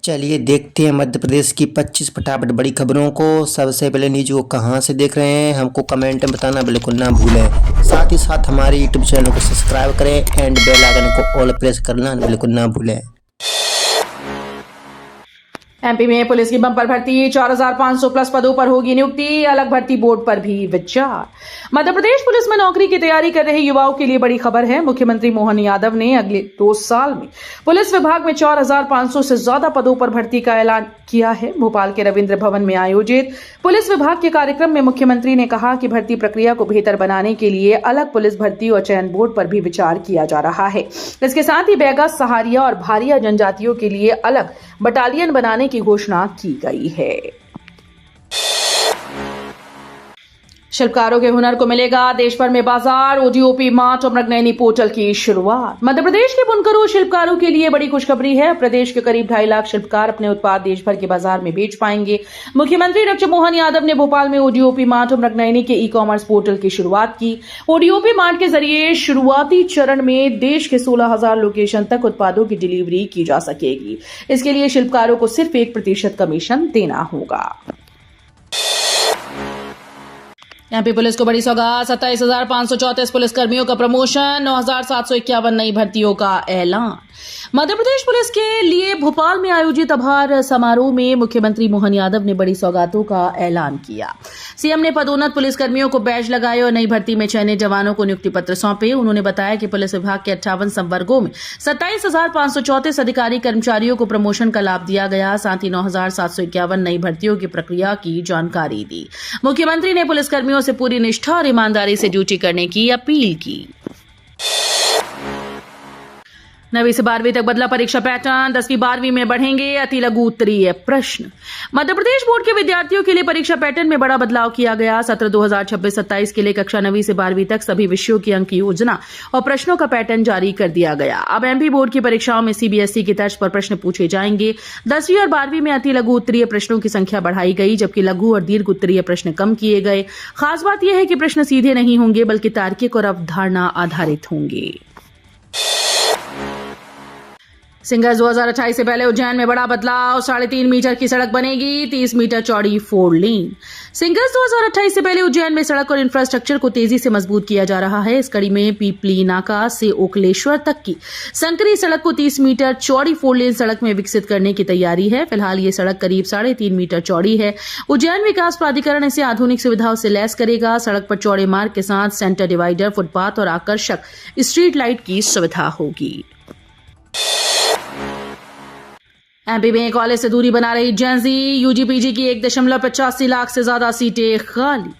चलिए देखते हैं मध्य प्रदेश की 25 फटाफट बड़ी खबरों को। सबसे पहले न्यूज को कहां से देख रहे हैं हमको कमेंट में बताना बिल्कुल ना भूलें। साथ ही साथ हमारे यूट्यूब चैनल को सब्सक्राइब करें एंड बेल आइकन को ऑल प्रेस करना बिल्कुल ना भूलें। एमपी में पुलिस की बम्पर भर्ती 4,500 प्लस पदों पर होगी नियुक्ति, अलग भर्ती बोर्ड पर भी विचार। मध्य प्रदेश पुलिस में नौकरी की तैयारी कर रहे युवाओं के लिए बड़ी खबर है। मुख्यमंत्री मोहन यादव ने अगले 2 साल में पुलिस विभाग में 4,500 से ज्यादा पदों पर भर्ती का ऐलान किया है। भोपाल के रविंद्र भवन में आयोजित पुलिस विभाग के कार्यक्रम में मुख्यमंत्री ने कहा कि भर्ती प्रक्रिया को बेहतर बनाने के लिए अलग पुलिस भर्ती और चयन बोर्ड पर भी विचार किया जा रहा है। इसके साथ ही बैगा, सहारिया और भारिया जनजातियों के लिए अलग बटालियन बनाने की घोषणा की गई है। शिल्पकारों के हुनर को मिलेगा देश भर में बाजार, ओडीओपी मार्ट और मृगनयनी पोर्टल की शुरुआत। मध्य प्रदेश के बुनकरों शिल्पकारों के लिए बड़ी खुशखबरी है। प्रदेश के करीब 2.5 लाख शिल्पकार अपने उत्पाद देश भर के बाजार में बेच पाएंगे। मुख्यमंत्री डॉ. मोहन यादव ने भोपाल में ओडीओपी मार्ट और मृगनयनी के ई-कॉमर्स पोर्टल की शुरुआत की। ओडीओपी मार्ट के जरिए शुरुआती चरण में देश के 16,000 लोकेशन तक उत्पादों की डिलीवरी की जा सकेगी। इसके लिए शिल्पकारों को सिर्फ 1% कमीशन देना होगा। एमपी पुलिस को बड़ी सौगात, 27,534 पुलिसकर्मियों का प्रमोशन, 9,751 नई भर्तियों का ऐलान। मध्य प्रदेश पुलिस के लिए भोपाल में आयोजित आभार समारोह में मुख्यमंत्री मोहन यादव ने बड़ी सौगातों का ऐलान किया। सीएम ने पदोन्नत पुलिसकर्मियों को बैज लगाए और नई भर्ती में चयनित जवानों को नियुक्ति पत्र सौंपे। उन्होंने बताया कि पुलिस विभाग के 58 संवर्गों में 27,534 अधिकारी कर्मचारियों को प्रमोशन का लाभ दिया गया। साथ ही 9,751 नई भर्तियों की प्रक्रिया की जानकारी दी। मुख्यमंत्री ने पुलिसकर्मियों से पूरी निष्ठा और ईमानदारी से ड्यूटी करने की अपील की। 9वीं से 12वीं तक बदला परीक्षा पैटर्न, 10वीं 12वीं में बढ़ेंगे अति लघु उत्तरीय प्रश्न। मध्य प्रदेश बोर्ड के विद्यार्थियों के लिए परीक्षा पैटर्न में बड़ा बदलाव किया गया। सत्र 2026-27 के लिए कक्षा 9वीं से 12वीं तक सभी विषयों की अंक योजना और प्रश्नों का पैटर्न जारी कर दिया गया। अब एमपी बोर्ड की परीक्षाओं में सीबीएसई की तर्ज पर प्रश्न पूछे जाएंगे। 10वीं और 12वीं में अति लघु उत्तरीय प्रश्नों की संख्या बढ़ाई गई, जबकि लघु और दीर्घ उत्तरीय प्रश्न कम किए गए। खास बात यह है कि प्रश्न सीधे नहीं होंगे बल्कि तार्किक और अवधारणा आधारित होंगे। सिंगर्स 2028 से पहले उज्जैन में बड़ा बदलाव, 3.5 मीटर की सड़क बनेगी, 30 मीटर चौड़ी 4 लेन। सिंगर्स 2028 से पहले उज्जैन में सड़क और इंफ्रास्ट्रक्चर को तेजी से मजबूत किया जा रहा है। इस कड़ी में पीपली नाका से ओकलेश्वर तक की संकरी सड़क को 30 मीटर चौड़ी 4 लेन सड़क में विकसित करने की तैयारी है। फिलहाल ये सड़क करीब 3.5 मीटर चौड़ी है। उज्जैन विकास प्राधिकरण इसे आधुनिक सुविधाओं से लैस करेगा। सड़क पर चौड़े मार्ग के साथ सेंटर डिवाइडर, फुटपाथ और आकर्षक स्ट्रीट लाइट की सुविधा होगी। एमपी में कॉलेज से दूरी बना रही जेनजी, यूजीपीजी की 1.85 लाख से ज्यादा सीटें खाली।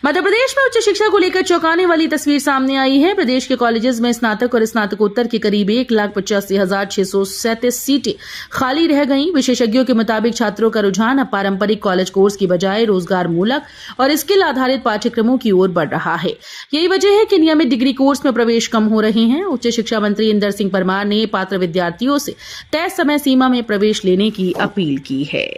मध्य प्रदेश में उच्च शिक्षा को लेकर चौंकाने वाली तस्वीर सामने आई है। प्रदेश के कॉलेजेस में स्नातक और स्नातकोत्तर की करीब 1,85,637 सीटें खाली रह गईं। विशेषज्ञों के मुताबिक छात्रों का रुझान अब पारंपरिक कॉलेज कोर्स की बजाय रोजगार मूलक और स्किल आधारित पाठ्यक्रमों की ओर बढ़ रहा है। यही वजह है कि नियमित डिग्री कोर्स में प्रवेश कम हो रहे हैं। उच्च शिक्षा मंत्री इंदर सिंह परमार ने पात्र विद्यार्थियों से तय समय सीमा में प्रवेश लेने की अपील की है।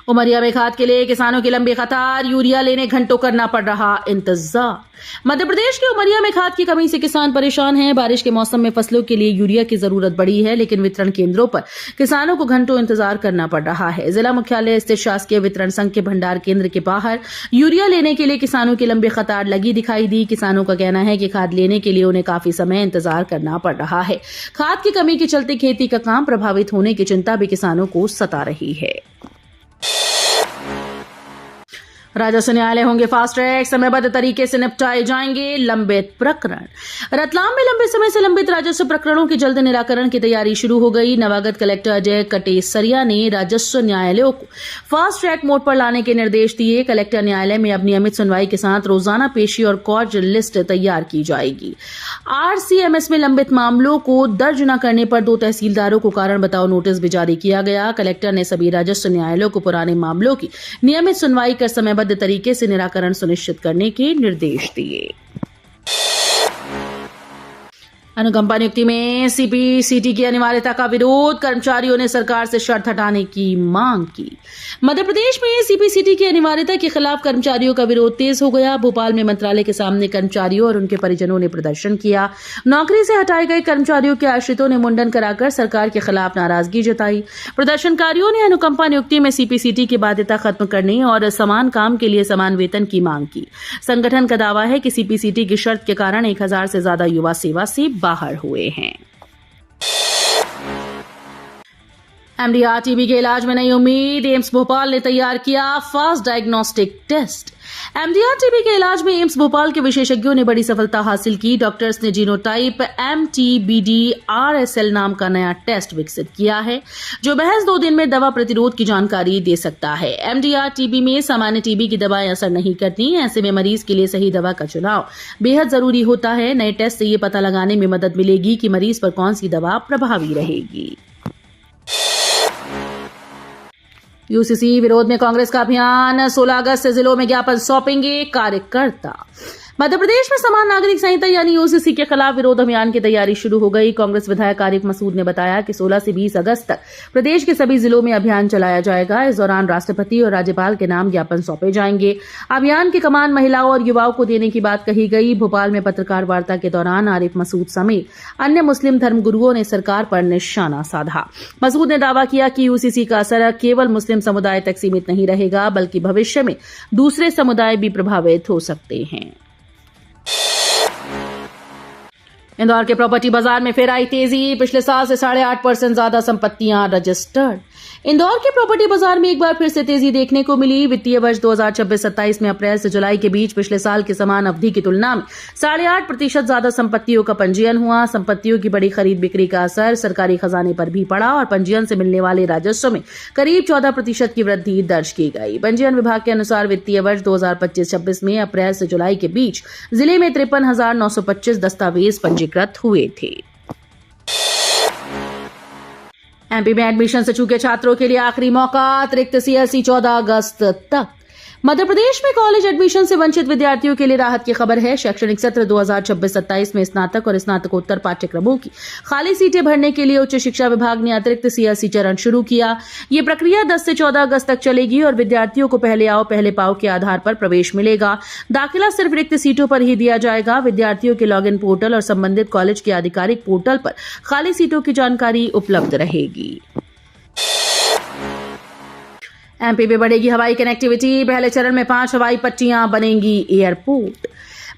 उमरिया में खाद के लिए किसानों की लंबी कतार, यूरिया लेने घंटों करना पड़ रहा इंतजार। मध्य प्रदेश के उमरिया में खाद की कमी से किसान परेशान हैं। बारिश के मौसम में फसलों के लिए यूरिया की जरूरत बढ़ी है, लेकिन वितरण केंद्रों पर किसानों को घंटों इंतजार करना पड़ रहा है। जिला मुख्यालय स्थित शासकीय वितरण संघ के भंडार केंद्र के बाहर यूरिया लेने के लिए किसानों की लंबी कतार लगी दिखाई दी। किसानों का कहना है कि खाद लेने के लिए उन्हें काफी समय इंतजार करना पड़ रहा है। खाद की कमी के चलते खेती का काम प्रभावित होने की चिंता भी किसानों को सता रही है। राजस्व न्यायालय होंगे फास्ट ट्रैक, समयबद्ध तरीके से निपटाए जाएंगे लंबित प्रकरण। रतलाम में लंबे समय से लंबित राजस्व प्रकरणों के जल्द निराकरण की तैयारी शुरू हो गई। नवागत कलेक्टर अजय कटेसरिया ने राजस्व न्यायालयों को फास्ट ट्रैक मोड पर लाने के निर्देश दिए। कलेक्टर न्यायालय में अब नियमित सुनवाई के साथ रोजाना पेशी और कॉज लिस्ट तैयार की जाएगी। आरसीएमएस में लंबित मामलों को दर्ज न करने पर 2 तहसीलदारों को कारण बताओ नोटिस भी जारी किया गया। कलेक्टर ने सभी राजस्व न्यायालयों को पुराने मामलों की नियमित सुनवाई कर समयबद्ध तरीके से निराकरण सुनिश्चित करने के निर्देश दिए। अनुकंपा नियुक्ति में सीपीसीटी की अनिवार्यता का विरोध, कर्मचारियों ने सरकार से शर्त हटाने की मांग की। मध्य प्रदेश में सीपीसीटी की अनिवार्यता के खिलाफ कर्मचारियों का विरोध तेज हो गया। भोपाल में मंत्रालय के सामने कर्मचारियों और उनके परिजनों ने प्रदर्शन किया। नौकरी से हटाए गए कर्मचारियों के आश्रितों ने मुंडन कराकर सरकार के खिलाफ नाराजगी जताई। प्रदर्शनकारियों ने अनुकंपा नियुक्ति में सीपीसीटी की बाध्यता खत्म करने और समान काम के लिए समान वेतन की मांग की। संगठन का दावा है कि सीपीसीटी की शर्त के कारण 1000 से ज्यादा युवा सेवा से बाहर हुए हैं। एमडीआर टीबी के इलाज में नई उम्मीद, एम्स भोपाल ने तैयार किया fast diagnostic test. MDR TB के इलाज में एम्स भोपाल के विशेषज्ञों ने बड़ी सफलता हासिल की। डॉक्टर्स ने जीनोटाइप MTBD-RSL नाम का नया टेस्ट विकसित किया है, जो महज 2 दिन में दवा प्रतिरोध की जानकारी दे सकता है। एमडीआर टीबी में सामान्य टीबी की दवाएं असर नहीं करती। ऐसे में मरीज के लिए सही दवा का चुनाव बेहद जरूरी होता है। नए टेस्ट से ये पता लगाने में मदद मिलेगी कि मरीज पर कौन सी दवा प्रभावी रहेगी। यूसीसी विरोध में कांग्रेस का अभियान, 16 अगस्त से जिलों में ज्ञापन सौंपेंगे कार्यकर्ता। मध्य प्रदेश में समान नागरिक संहिता यानी यूसीसी के खिलाफ विरोध अभियान की तैयारी शुरू हो गई। कांग्रेस विधायक आरिफ मसूद ने बताया कि 16 से 20 अगस्त तक प्रदेश के सभी जिलों में अभियान चलाया जाएगा। इस दौरान राष्ट्रपति और राज्यपाल के नाम ज्ञापन सौंपे जाएंगे। अभियान की कमान महिलाओं और युवाओं को देने की बात कही गई। भोपाल में पत्रकार वार्ता के दौरान आरिफ मसूद समेत अन्य मुस्लिम धर्मगुरुओं ने सरकार पर निशाना साधा। मसूद ने दावा किया कि यूसीसी का असर केवल मुस्लिम समुदाय तक सीमित नहीं रहेगा, बल्कि भविष्य में दूसरे समुदाय भी प्रभावित हो सकते हैं। इंदौर के प्रॉपर्टी बाजार में फिर आई तेजी, पिछले साल से 8.5% ज्यादा संपत्तियां रजिस्टर्ड। इंदौर के प्रॉपर्टी बाजार में एक बार फिर से तेजी देखने को मिली। वित्तीय वर्ष 2026-27 में अप्रैल से जुलाई के बीच पिछले साल की समान अवधि की तुलना में 8.5% ज्यादा संपत्तियों का पंजीयन हुआ। संपत्तियों की बड़ी खरीद बिक्री का असर सरकारी खजाने पर भी पड़ा और पंजीयन से मिलने वाले राजस्व में करीब 14% की वृद्धि दर्ज की गई। पंजीयन विभाग के अनुसार वित्तीय वर्ष 2025-26 में अप्रैल से जुलाई के बीच जिले में 53,925 दस्तावेज पंजीकृत हुए थे। एमपी में एडमिशन से चूके छात्रों के लिए आखिरी मौका, अतिरिक्त सीएलसी 14 अगस्त तक। मध्य प्रदेश में कॉलेज एडमिशन से वंचित विद्यार्थियों के लिए राहत की खबर है। शैक्षणिक सत्र 2026-27 में स्नातक और स्नातकोत्तर पाठ्यक्रमों की खाली सीटें भरने के लिए उच्च शिक्षा विभाग ने अतिरिक्त सीएलसी चरण शुरू किया। ये प्रक्रिया 10 से 14 अगस्त तक चलेगी और विद्यार्थियों को पहले आओ पहले पाओ के आधार पर प्रवेश मिलेगा। दाखिला सिर्फ रिक्त सीटों पर ही दिया जाएगा। विद्यार्थियों के लॉगिन पोर्टल और संबंधित कॉलेज के आधिकारिक पोर्टल पर खाली सीटों की जानकारी उपलब्ध रहेगी। एमपी में बढ़ेगी हवाई कनेक्टिविटी, पहले चरण में 5 हवाई पट्टियां बनेंगी एयरपोर्ट।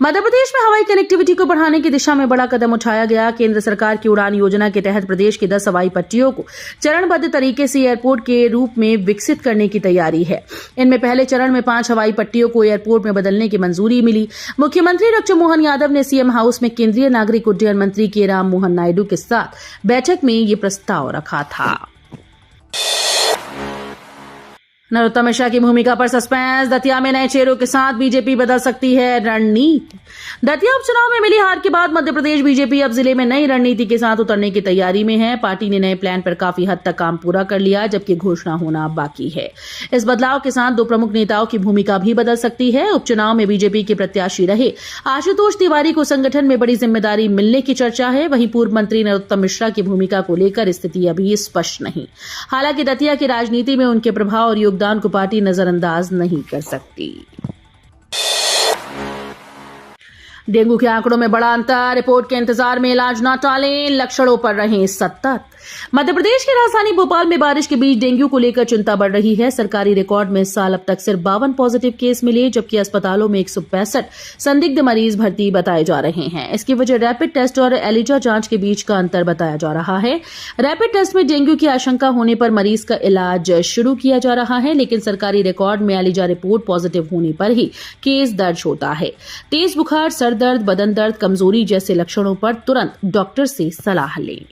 मध्य प्रदेश में हवाई कनेक्टिविटी को बढ़ाने की दिशा में बड़ा कदम उठाया गया। केंद्र सरकार की उड़ान योजना के तहत प्रदेश की 10 हवाई पट्टियों को चरणबद्ध तरीके से एयरपोर्ट के रूप में विकसित करने की तैयारी है। इनमें पहले चरण में 5 हवाई पट्टियों को एयरपोर्ट में बदलने की मंजूरी मिली। मुख्यमंत्री डॉ. मोहन यादव ने सीएम हाउस में केंद्रीय नागरिक उड्डयन मंत्री के राम मोहन नायडू के साथ बैठक में ये प्रस्ताव रखा था। नरोत्तम मिश्रा की भूमिका पर सस्पेंस, दतिया में नए चेहरों के साथ बीजेपी बदल सकती है रणनीति। दतिया उपचुनाव में मिली हार के बाद मध्य प्रदेश बीजेपी अब जिले में नई रणनीति के साथ उतरने की तैयारी में है। पार्टी ने नए प्लान पर काफी हद तक काम पूरा कर लिया, जबकि घोषणा होना बाकी है। इस बदलाव के साथ 2 प्रमुख नेताओं की भूमिका भी बदल सकती है। उपचुनाव में बीजेपी के प्रत्याशी रहे आशुतोष तिवारी को संगठन में बड़ी जिम्मेदारी मिलने की चर्चा है। वहीं पूर्व मंत्री नरोत्तम मिश्रा की भूमिका को लेकर स्थिति अभी स्पष्ट नहीं। हालांकि दतिया की राजनीति में उनके प्रभाव और योगदान को पार्टी नजरअंदाज नहीं कर सकती। डेंगू के आंकड़ों में बड़ा अंतर, रिपोर्ट के इंतजार में इलाज न टालें, लक्षणों पर रहें सतर्क। मध्य प्रदेश की राजधानी भोपाल में बारिश के बीच डेंगू को लेकर चिंता बढ़ रही है। सरकारी रिकॉर्ड में इस साल अब तक सिर्फ 52 पॉजिटिव केस मिले, जबकि अस्पतालों में 165 संदिग्ध मरीज भर्ती बताए जा रहे हैं। इसकी वजह रैपिड टेस्ट और एलिजा जांच के बीच का अंतर बताया जा रहा है। रैपिड टेस्ट में डेंगू की आशंका होने पर मरीज का इलाज शुरू किया जा रहा है, लेकिन सरकारी रिकॉर्ड में एलिजा रिपोर्ट पॉजिटिव होने पर ही केस दर्ज होता है। तेज बुखार, सर दर्द, बदन दर्द, कमजोरी जैसे लक्षणों पर तुरंत डॉक्टर से सलाह लें।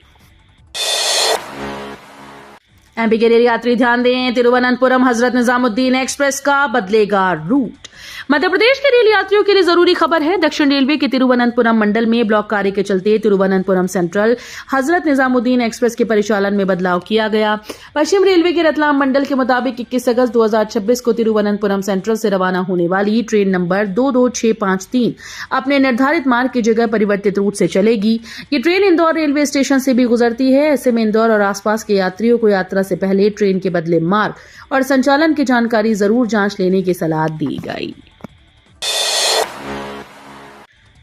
एमपी के लिए यात्री ध्यान दें, तिरुवनंतपुरम हजरत निजामुद्दीन एक्सप्रेस का बदलेगा रूट। मध्य प्रदेश के रेल यात्रियों के लिए जरूरी खबर है। दक्षिण रेलवे के तिरुवनंतपुरम मंडल में ब्लॉक कार्य के चलते तिरुवनंतपुरम सेंट्रल हजरत निजामुद्दीन एक्सप्रेस के परिचालन में बदलाव किया गया। पश्चिम रेलवे के रतलाम मंडल के मुताबिक 21 अगस्त 2026 को तिरुवनंतपुरम सेंट्रल से रवाना होने वाली ट्रेन नंबर 22653 अपने निर्धारित मार्ग की जगह परिवर्तित रूट से चलेगी। ये ट्रेन इंदौर रेलवे स्टेशन से भी गुजरती है। ऐसे में इंदौर और आसपास के यात्रियों को यात्रा से पहले ट्रेन के बदले मार्ग और संचालन की जानकारी जरूर जांच लेने की सलाह दी गई।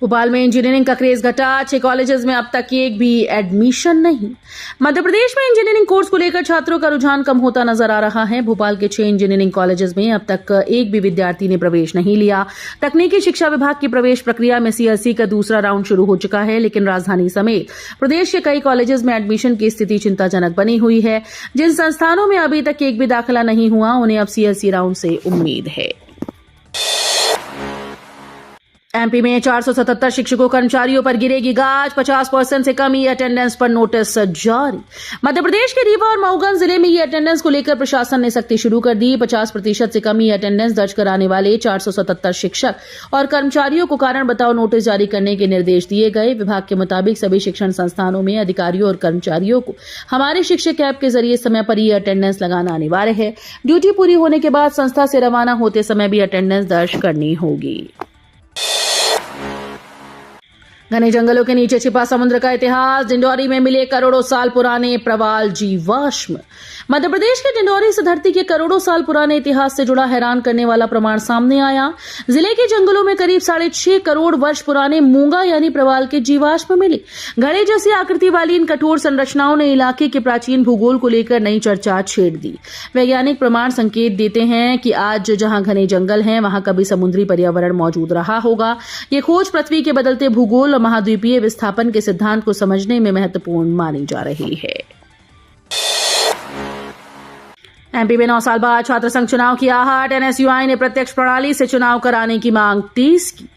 भोपाल में इंजीनियरिंग का क्रेज घटा। 6 कॉलेजेस में अब तक एक भी एडमिशन नहीं। मध्य प्रदेश में इंजीनियरिंग कोर्स को लेकर छात्रों का रुझान कम होता नजर आ रहा है। भोपाल के 6 इंजीनियरिंग कॉलेजेस में अब तक एक भी विद्यार्थी ने प्रवेश नहीं लिया। तकनीकी शिक्षा विभाग की प्रवेश प्रक्रिया में सीएसई का दूसरा राउंड शुरू हो चुका है, लेकिन राजधानी समेत प्रदेश के कई कॉलेजेस में एडमिशन की स्थिति चिंताजनक बनी हुई है। जिन संस्थानों में अभी तक एक भी दाखिला नहीं हुआ, उन्हें अब सीएसई राउंड से उम्मीद है। एमपी में 477 शिक्षकों कर्मचारियों पर गिरेगी गाज। 50% से कम ई अटेंडेंस पर नोटिस जारी। मध्य प्रदेश के रीवा और मऊगंज जिले में ई अटेंडेंस को लेकर प्रशासन ने सख्ती शुरू कर दी। 50% से कम ई अटेंडेंस दर्ज कराने वाले 477 शिक्षक और कर्मचारियों को कारण बताओ नोटिस जारी करने के निर्देश दिए गए। विभाग के मुताबिक सभी शिक्षण संस्थानों में अधिकारियों और कर्मचारियों को हमारे शिक्षक ऐप के जरिए समय पर ई अटेंडेंस लगाना अनिवार्य है। ड्यूटी पूरी होने के बाद संस्था से रवाना होते समय भी अटेंडेंस दर्ज करनी होगी। घने जंगलों के नीचे छिपा समुद्र का इतिहास। डिंडौरी में मिले करोड़ों साल पुराने प्रवाल जीवाश्म। मध्य प्रदेश के डिंडौरी से धरती के करोड़ों साल पुराने इतिहास से जुड़ा हैरान करने वाला प्रमाण सामने आया। जिले के जंगलों में करीब 6.5 करोड़ वर्ष पुराने मूंगा यानी प्रवाल के जीवाश्म मिले। घड़े जैसी आकृति वाली इन कठोर संरचनाओं ने इलाके के प्राचीन भूगोल को लेकर नई चर्चा छेड़ दी। वैज्ञानिक प्रमाण संकेत देते हैं कि आज जहां घने जंगल हैं, वहां कभी समुद्री पर्यावरण मौजूद रहा होगा। ये खोज पृथ्वी के बदलते भूगोल और महाद्वीपीय विस्थापन के सिद्धांत को समझने में महत्वपूर्ण मानी जा रही है। एमपी में 9 साल बाद छात्र संघ चुनाव की आहट। एनएसयूआई ने प्रत्यक्ष प्रणाली से चुनाव कराने की मांग तेज की।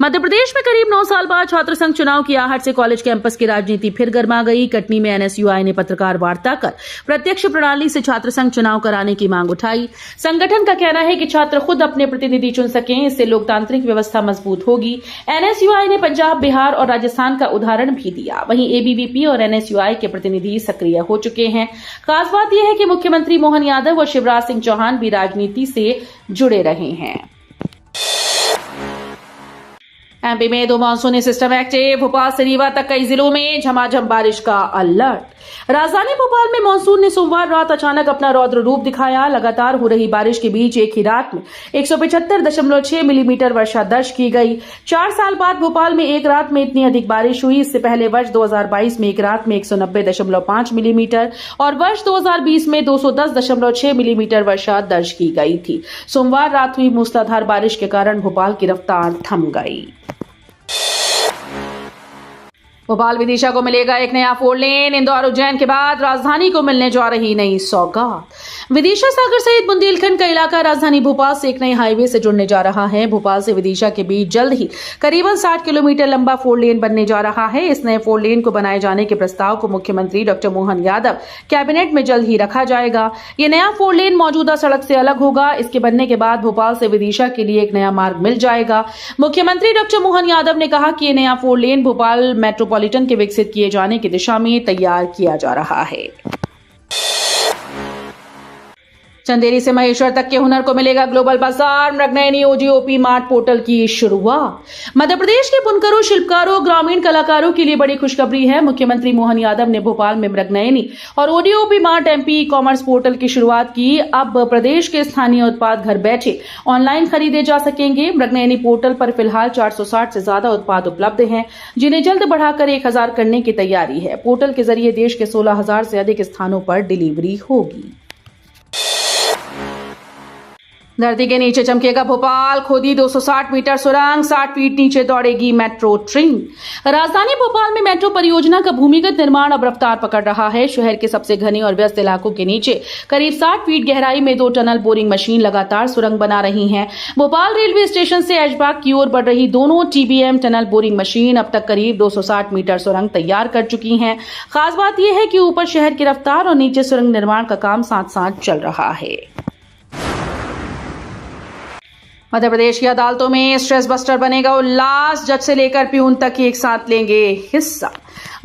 मध्य प्रदेश में करीब 9 साल बाद छात्र संघ चुनाव की आहट से कॉलेज कैंपस की राजनीति फिर गर्मा गई। कटनी में एनएसयूआई ने पत्रकार वार्ता कर प्रत्यक्ष प्रणाली से छात्र संघ चुनाव कराने की मांग उठाई। संगठन का कहना है कि छात्र खुद अपने प्रतिनिधि चुन सकें, इससे लोकतांत्रिक व्यवस्था मजबूत होगी। एनएसयूआई ने पंजाब, बिहार और राजस्थान का उदाहरण भी दिया। वहीं एबीवीपी और एनएसयूआई के प्रतिनिधि सक्रिय हो चुके हैं। खास बात यह है कि मुख्यमंत्री मोहन यादव और शिवराज सिंह चौहान भी राजनीति से जुड़े रहे हैं। एमपी में 2 मानसूनी सिस्टम एक्टिव। भोपाल से रीवा तक कई जिलों में झमाझम बारिश का अलर्ट। राजधानी भोपाल में मानसून ने सोमवार रात अचानक अपना रौद्र रूप दिखाया। लगातार हो रही बारिश के बीच एक ही रात में 175.6 मिलीमीटर वर्षा दर्ज की गई। 4 साल बाद भोपाल में एक रात में इतनी अधिक बारिश हुई। इससे पहले वर्ष 2022 में एक रात में 190.5 मिलीमीटर और वर्ष 2020 में 210.6 मिलीमीटर वर्षा दर्ज की गई थी। सोमवार रात हुई मूसलाधार बारिश के कारण भोपाल की रफ्तार थम गई। भोपाल विदिशा को मिलेगा एक नया 4 लेन। इंदौर उज्जैन के बाद राजधानी को मिलने जा रही नई सौगात। विदिशा सागर सहित बुंदेलखंड का इलाका राजधानी भोपाल से एक नए हाईवे से जुड़ने जा रहा है। भोपाल से विदिशा के बीच जल्द ही करीबन 60 किलोमीटर लंबा 4 लेन बनने जा रहा है। इस नए 4 लेन को बनाए जाने के प्रस्ताव को मुख्यमंत्री डॉक्टर मोहन यादव कैबिनेट में जल्द ही रखा जाएगा। ये नया 4 लेन मौजूदा सड़क से अलग होगा। इसके बनने के बाद भोपाल से विदिशा के लिए एक नया मार्ग मिल जाएगा। मुख्यमंत्री डॉक्टर मोहन यादव ने कहा कि ये नया 4 लेन भोपाल मेट्रोपॉलिटन के विकसित किए जाने की दिशा में तैयार किया जा रहा है। चंदेरी से महेश्वर तक के हुनर को मिलेगा ग्लोबल बाजार। मृगनयनी ओडीओपी मार्ट पोर्टल की शुरुआत। मध्य प्रदेश के बुनकरों, शिल्पकारों, ग्रामीण कलाकारों के लिए बड़ी खुशखबरी है। मुख्यमंत्री मोहन यादव ने भोपाल में मृगनयनी और ODOP mart MP e commerce portal की शुरुआत की। अब प्रदेश के स्थानीय उत्पाद घर बैठे ऑनलाइन खरीदे जा सकेंगे। मृगनयनी पोर्टल पर फिलहाल 460 से ज्यादा उत्पाद उपलब्ध हैं, जिन्हें जल्द बढ़ाकर 1000 करने की तैयारी है। पोर्टल के जरिए देश के 16,000 से अधिक स्थानों पर डिलीवरी होगी। धरती के नीचे चमकेगा भोपाल। खोदी 260 मीटर सुरंग, 60 फीट नीचे दौड़ेगी मेट्रो ट्रेन। राजधानी भोपाल में मेट्रो परियोजना का भूमिगत निर्माण अब रफ्तार पकड़ रहा है। शहर के सबसे घने और व्यस्त इलाकों के नीचे करीब 60 फीट गहराई में 2 टनल बोरिंग मशीन लगातार सुरंग बना रही हैं। भोपाल रेलवे स्टेशन से ऐशबाग की ओर बढ़ रही दोनों टीबीएम टनल बोरिंग मशीन अब तक करीब 260 मीटर सुरंग तैयार कर चुकी हैं। खास बात यह है कि ऊपर शहर की रफ्तार और नीचे सुरंग निर्माण का काम साथ साथ चल रहा है। मध्य प्रदेश की अदालतों में स्ट्रेस बस्टर बनेगा उल्लास, जज से लेकर प्यून तक एक साथ लेंगे हिस्सा।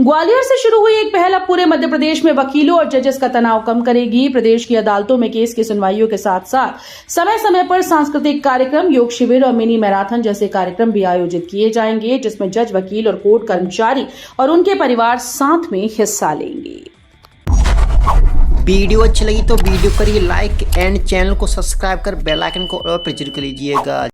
ग्वालियर से शुरू हुई एक पहल अब पूरे मध्य प्रदेश में वकीलों और जजेस का तनाव कम करेगी। प्रदेश की अदालतों में केस की सुनवाइयों के साथ साथ समय समय पर सांस्कृतिक कार्यक्रम, योग शिविर और मिनी मैराथन जैसे कार्यक्रम भी आयोजित किए जाएंगे, जिसमें जज, वकील और कोर्ट कर्मचारी और उनके परिवार साथ में हिस्सा लेंगे। वीडियो अच्छी लगी तो वीडियो करिए लाइक एंड चैनल को सब्सक्राइब कर बेल आइकन को और प्रेस कर लीजिएगा।